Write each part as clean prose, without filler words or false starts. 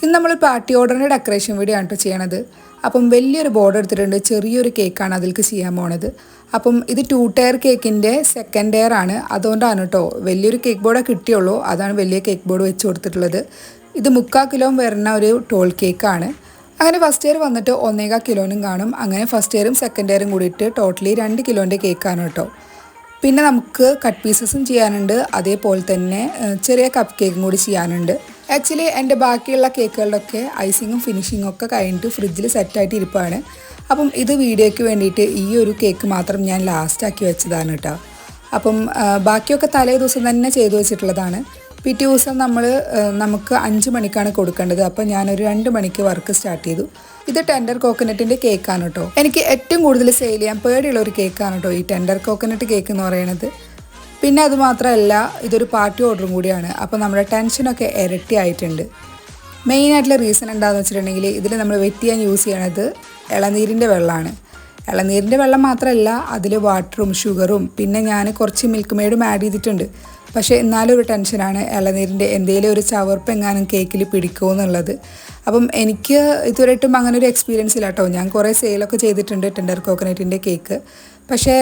ഇന്ന് നമ്മൾ പാർട്ടി ഓർഡറിൻ്റെ ഡെക്കറേഷൻ വീഡിയോ ആണ് ചെയ്യണത്. അപ്പം വലിയൊരു ബോർഡ് എടുത്തിട്ടുണ്ട്, ചെറിയൊരു കേക്കാണ് അതിലേക്ക് ചെയ്യാൻ പോണത്. അപ്പം ഇത് 2 ടയർ കേക്കിൻ്റെ സെക്കൻഡ് ടയർ ആണ്, അതുകൊണ്ടാണ് കേട്ടോ വലിയൊരു കേക്ക് ബോർഡേ കിട്ടിയുള്ളൂ. അതാണ് വലിയ കേക്ക് ബോർഡ് വെച്ച് കൊടുത്തിട്ടുള്ളത്. ഇത് 3/4 കിലോ വരുന്ന ഒരു ടോൾ കേക്കാണ്. അങ്ങനെ ഫസ്റ്റ് ഇയർ വന്നിട്ട് 1.25 കിലോനും കാണും. അങ്ങനെ ഫസ്റ്റ് ഇയറും സെക്കൻഡ് ഇയറും കൂടിയിട്ട് ടോട്ടലി 2 കിലോൻ്റെ കേക്കാണ് കേട്ടോ. പിന്നെ നമുക്ക് കട്ട് പീസസും ചെയ്യാനുണ്ട്, അതേപോലെ തന്നെ ചെറിയ കപ്പ് കേക്കും കൂടി ചെയ്യാനുണ്ട്. ആക്ച്വലി എൻ്റെ ബാക്കിയുള്ള കേക്കുകളിലൊക്കെ ഐസിങ്ങും ഫിനിഷിങ്ങും ഒക്കെ കഴിഞ്ഞിട്ട് ഫ്രിഡ്ജിൽ സെറ്റായിട്ട് ഇരിപ്പാണ്. അപ്പം ഇത് വീഡിയോയ്ക്ക് വേണ്ടിയിട്ട് ഈ ഒരു കേക്ക് മാത്രം ഞാൻ ലാസ്റ്റാക്കി വെച്ചതാണ് കേട്ടോ. അപ്പം ബാക്കിയൊക്കെ തലേ ദിവസം തന്നെ ചെയ്തു വെച്ചിട്ടുള്ളതാണ്. പിറ്റേ ദിവസം നമുക്ക് 5 മണിക്കാണ് കൊടുക്കേണ്ടത്. അപ്പോൾ ഞാനൊരു 2 മണിക്ക് വർക്ക് സ്റ്റാർട്ട് ചെയ്തു. ഇത് ടെൻഡർ കോക്കനട്ടിൻ്റെ കേക്കാണ് കേട്ടോ. എനിക്ക് ഏറ്റവും കൂടുതൽ സെയിൽ ചെയ്യാൻ പേടിയുള്ള ഒരു കേക്കാണ് കേട്ടോ ഈ ടെൻഡർ കോക്കനട്ട് കേക്ക് എന്ന് പറയുന്നത്. പിന്നെ അതുമാത്രമല്ല, ഇതൊരു പാർട്ടി ഓർഡറും കൂടിയാണ്. അപ്പോൾ നമ്മുടെ ടെൻഷനൊക്കെ ഇരട്ടി ആയിട്ടുണ്ട്. മെയിനായിട്ടുള്ള റീസൺ എന്താണെന്ന് വെച്ചിട്ടുണ്ടെങ്കിൽ, ഇതിൽ നമ്മൾ വെറ്റ് ചെയ്യാൻ യൂസ് ചെയ്യണത് ഇളനീരിൻ്റെ വെള്ളമാണ്. ഇളനീരിൻ്റെ വെള്ളം മാത്രമല്ല, അതിൽ വാട്ടറും ഷുഗറും പിന്നെ ഞാൻ കുറച്ച് മിൽക്ക് മെയ്ഡും ആഡ് ചെയ്തിട്ടുണ്ട്. പക്ഷേ എന്നാലും ഒരു ടെൻഷനാണ് ഇളനീരിൻ്റെ എന്തെങ്കിലും ഒരു ചവർപ്പ് എങ്ങാനും കേക്കിൽ പിടിക്കുമോ എന്നുള്ളത്. അപ്പം എനിക്ക് ഇതുവരെയായിട്ടും അങ്ങനെ ഒരു എക്സ്പീരിയൻസ് ഇല്ല കേട്ടോ. ഞാൻ കുറേ സെയിലൊക്കെ ചെയ്തിട്ടുണ്ട് ടെൻഡർ കോക്കനട്ടിൻ്റെ കേക്ക്. പക്ഷേ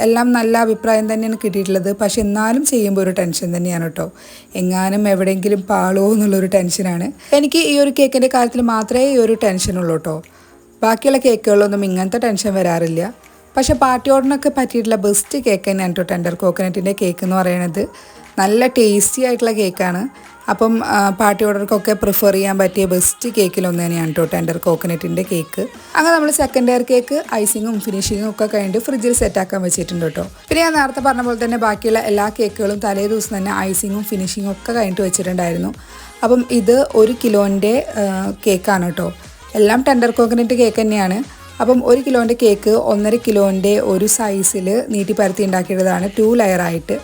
എല്ലാം നല്ല അഭിപ്രായം തന്നെയാണ് കിട്ടിയിട്ടുള്ളത്. പക്ഷെ എന്നാലും ചെയ്യുമ്പോൾ ഒരു ടെൻഷൻ തന്നെയാണ് കേട്ടോ. എങ്ങാനും എവിടെയെങ്കിലും പാളുമോ എന്നുള്ളൊരു ടെൻഷനാണ്. എനിക്ക് ഈ ഒരു കേക്കിൻ്റെ കാര്യത്തിൽ മാത്രമേ ഈ ഒരു ടെൻഷനുള്ളൂ കേട്ടോ. ബാക്കിയുള്ള കേക്കുകളിലൊന്നും ഇങ്ങനത്തെ ടെൻഷൻ വരാറില്ല. പക്ഷേ പാർട്ടി ഓർഡറിനൊക്കെ പറ്റിയിട്ടുള്ള ബെസ്റ്റ് കേക്ക് തന്നെയാണ് കേട്ടോ ടെൻഡർ കോക്കനട്ടിൻ്റെ കേക്ക് എന്ന് പറയുന്നത്. നല്ല ടേസ്റ്റി ആയിട്ടുള്ള കേക്കാണ്. അപ്പം പാർട്ടി ഓർഡർക്കൊക്കെ പ്രിഫർ ചെയ്യാൻ പറ്റിയ ബെസ്റ്റ് കേക്കിലൊന്നു തന്നെയാണ് കേട്ടോ ടെൻഡർ കോക്കനട്ടിൻ്റെ കേക്ക്. അങ്ങനെ നമ്മൾ സെക്കൻഡ് ഇയർ കേക്ക് ഐസിങ്ങും ഫിനിഷിങ്ങും ഒക്കെ കഴിഞ്ഞിട്ട് ഫ്രിഡ്ജിൽ സെറ്റാക്കാൻ വെച്ചിട്ടുണ്ട് കേട്ടോ. പിന്നെ ഞാൻ നേരത്തെ പറഞ്ഞ പോലെ തന്നെ ബാക്കിയുള്ള എല്ലാ കേക്കുകളും തലേ ദിവസം തന്നെ ഐസിങ്ങും ഫിനിഷിങ്ങും ഒക്കെ കഴിഞ്ഞിട്ട് വെച്ചിട്ടുണ്ടായിരുന്നു. അപ്പം ഇത് 1 കിലോൻ്റെ കേക്കാണ് കേട്ടോ. എല്ലാം ടെൻഡർ കോക്കനട്ട് കേക്ക് തന്നെയാണ്. അപ്പം 1 കിലോൻ്റെ കേക്ക് 1.5 കിലോൻ്റെ ഒരു സൈസിൽ നീട്ടി പരത്തി ഉണ്ടാക്കിയതാണ് 2 ലെയറായിട്ട്.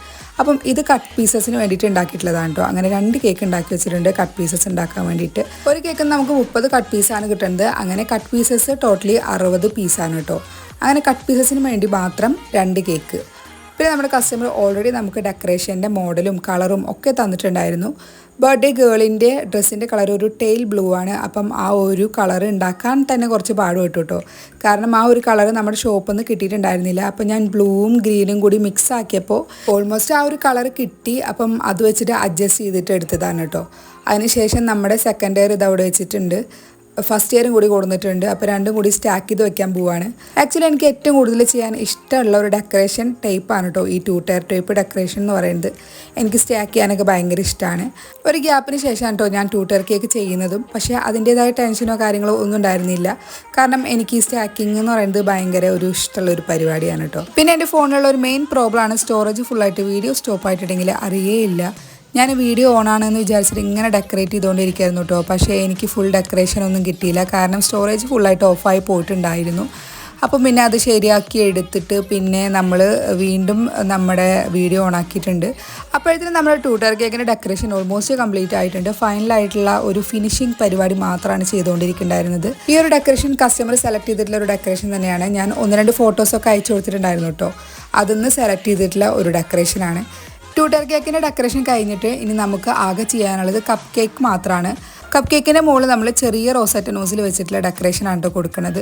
അപ്പം ഇത് കട്ട് പീസസിന് വേണ്ടിയിട്ട് ഉണ്ടാക്കിയിട്ടുള്ളതാണ് കേട്ടോ. അങ്ങനെ 2 കേക്ക് ഉണ്ടാക്കി വെച്ചിട്ടുണ്ട് കട്ട് പീസസ് ഉണ്ടാക്കാൻ വേണ്ടിയിട്ട്. ഒരു കേക്കിന് നമുക്ക് 30 കട്ട് പീസാണ് കിട്ടുന്നത്. അങ്ങനെ കട്ട് പീസസ് ടോട്ടലി 60 പീസാണ് കേട്ടോ. അങ്ങനെ കട്ട് പീസസിന് വേണ്ടി മാത്രം 2 കേക്ക്. പിന്നെ നമ്മുടെ കസ്റ്റമർ ഓൾറെഡി നമുക്ക് ഡെക്കറേഷൻ്റെ മോഡലും കളറും ഒക്കെ തന്നിട്ടുണ്ടായിരുന്നു. ബർത്ത്ഡേ ഗേളിൻ്റെ ഡ്രസ്സിൻ്റെ കളർ ഒരു ടെയിൽ ബ്ലൂ ആണ്. അപ്പം ആ ഒരു കളർ ഉണ്ടാക്കാൻ തന്നെ കുറച്ച് പാടുപെട്ടു കേട്ടോ. കാരണം ആ ഒരു കളർ നമ്മുടെ ഷോപ്പിൽ നിന്ന് കിട്ടിയിട്ടുണ്ടായിരുന്നില്ല. അപ്പം ഞാൻ ബ്ലൂവും ഗ്രീനും കൂടി മിക്സ് ആക്കിയപ്പോൾ ഓൾമോസ്റ്റ് ആ ഒരു കളർ കിട്ടി. അപ്പം അത് വെച്ചിട്ട് അഡ്ജസ്റ്റ് ചെയ്തിട്ട് എടുത്തതാണ് കേട്ടോ. അതിനുശേഷം നമ്മുടെ സെക്കൻഡ് ഇയർ ഇത് അവിടെ വെച്ചിട്ടുണ്ട്. ഫസ്റ്റ് ഇയറും കൂടി കൊടുത്തിട്ടുണ്ട്. അപ്പോൾ രണ്ടും കൂടി സ്റ്റാക്ക് ചെയ്ത് വെക്കാൻ പോവാണ്. ആക്ച്വലി എനിക്ക് ഏറ്റവും കൂടുതൽ ചെയ്യാൻ ഇഷ്ടമുള്ള ഒരു ഡെക്കറേഷൻ ടൈപ്പാണ് കേട്ടോ ഈ 2 ടയർ ടൈപ്പ് ഡെക്കറേഷൻ എന്ന് പറയുന്നത്. എനിക്ക് സ്റ്റാക്ക് ചെയ്യാനൊക്കെ ഭയങ്കര ഇഷ്ടമാണ്. ഒരു ഗ്യാപ്പിന് ശേഷമാണ് കേട്ടോ ഞാൻ 2 ടയർ കേക്ക് ചെയ്യുന്നതും. പക്ഷേ അതിൻ്റേതായ ടെൻഷനോ കാര്യങ്ങളോ ഒന്നും ഉണ്ടായിരുന്നില്ല. കാരണം എനിക്ക് ഈ സ്റ്റാക്കിങ് എന്ന് പറയുന്നത് ഭയങ്കര ഒരു ഇഷ്ടമുള്ള ഒരു പരിപാടിയാണ് കേട്ടോ. പിന്നെ എൻ്റെ ഫോണിലുള്ള ഒരു മെയിൻ പ്രോബ്ലമാണ് സ്റ്റോറേജ് ഫുള്ളായിട്ട് വീഡിയോ സ്റ്റോപ്പ് ആയിട്ടുണ്ടെങ്കിൽ അറിയേയില്ല. ഞാൻ വീഡിയോ ഓണാണെന്ന് വിചാരിച്ചിട്ട് ഇങ്ങനെ ഡെക്കറേറ്റ് ചെയ്തുകൊണ്ടിരിക്കുകയായിരുന്നു കേട്ടോ. പക്ഷേ എനിക്ക് ഫുൾ ഡെക്കറേഷൻ ഒന്നും കിട്ടിയില്ല. കാരണം സ്റ്റോറേജ് ഫുള്ളായിട്ട് ഓഫായി പോയിട്ടുണ്ടായിരുന്നു. അപ്പം പിന്നെ അത് ശരിയാക്കി എടുത്തിട്ട് പിന്നെ നമ്മൾ വീണ്ടും നമ്മുടെ വീഡിയോ ഓണാക്കിയിട്ടുണ്ട്. അപ്പോഴത്തേനും നമ്മുടെ 2 ടയർ കേക്കിൻ്റെ ഡെക്കറേഷൻ ഓൾമോസ്റ്റ് കംപ്ലീറ്റ് ആയിട്ടുണ്ട്. ഫൈനലായിട്ടുള്ള ഒരു ഫിനിഷിംഗ് പരിപാടി മാത്രമാണ് ചെയ്തുകൊണ്ടിരിക്കുന്നുണ്ടായിരുന്നത്. ഈ ഒരു ഡെക്കറേഷൻ കസ്റ്റമർ സെലക്ട് ചെയ്തിട്ടുള്ള ഒരു ഡെക്കറേഷൻ തന്നെയാണ്. ഞാൻ 1-2 ഫോട്ടോസൊക്കെ അയച്ചു കൊടുത്തിട്ടുണ്ടായിരുന്നു കേട്ടോ. അതിന്ന് സെലക്ട് ചെയ്തിട്ടുള്ള ഒരു ഡെക്കറേഷനാണ്. 2 ടയർ കേക്കിൻ്റെ ഡെക്കറേഷൻ കഴിഞ്ഞിട്ട് ഇനി നമുക്ക് ആകെ ചെയ്യാനുള്ളത് കപ്പ് കേക്ക് മാത്രമാണ്. കപ്പ് കേക്കിൻ്റെ മുകളിൽ നമ്മൾ ചെറിയ റോസറ്റ് നോസിൽ വെച്ചിട്ടുള്ള ഡെക്കറേഷനാണ് കേട്ടോ കൊടുക്കുന്നത്.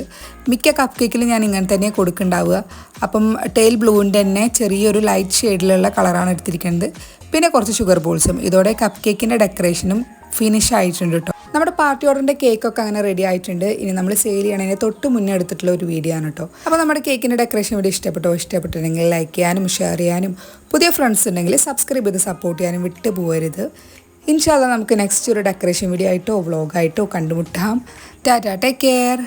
മിക്ക കപ്പ് കേക്കിൽ ഞാൻ ഇങ്ങനെ തന്നെ കൊടുക്കുന്നുണ്ടാവുക. അപ്പം ടെയിൽ ബ്ലൂവിൻ്റെ തന്നെ ചെറിയൊരു ലൈറ്റ് ഷെയ്ഡിലുള്ള കളറാണ് എടുത്തിരിക്കുന്നത്. പിന്നെ കുറച്ച് ഷുഗർ ബോൾസും. ഇതോടെ കപ്പ് കേക്കിൻ്റെ ഡെക്കറേഷനും ഫിനിഷ് ആയിട്ടുണ്ട് കേട്ടോ. നമ്മുടെ പാർട്ടി ഓർഡറിൻ്റെ കേക്കൊക്കെ അങ്ങനെ റെഡി ആയിട്ടുണ്ട്. ഇനി നമ്മൾ സെയിൽ ചെയ്യണതിന് തൊട്ട് മുന്നേ എടുത്തിട്ടുള്ള ഒരു വീഡിയോ ആണ് കേട്ടോ. അപ്പോൾ നമ്മുടെ കേക്കിൻ്റെ ഡെക്കറേഷൻ വീഡിയോ ഇഷ്ടപ്പെട്ടിട്ടുണ്ടെങ്കിൽ ലൈക്ക് ചെയ്യാനും ഷെയർ ചെയ്യാനും പുതിയ ഫ്രണ്ട്സ് ഉണ്ടെങ്കിൽ സബ്സ്ക്രൈബ് ചെയ്ത് സപ്പോർട്ട് ചെയ്യാനും വിട്ടു പോകരുത്. ഇൻഷാ അല്ലാഹ് നമുക്ക് നെക്സ്റ്റ് ഒരു ഡെക്കറേഷൻ വീഡിയോ ആയിട്ടോ വ്ളോഗായിട്ടോ കണ്ടുമുട്ടാം. Tata, take care.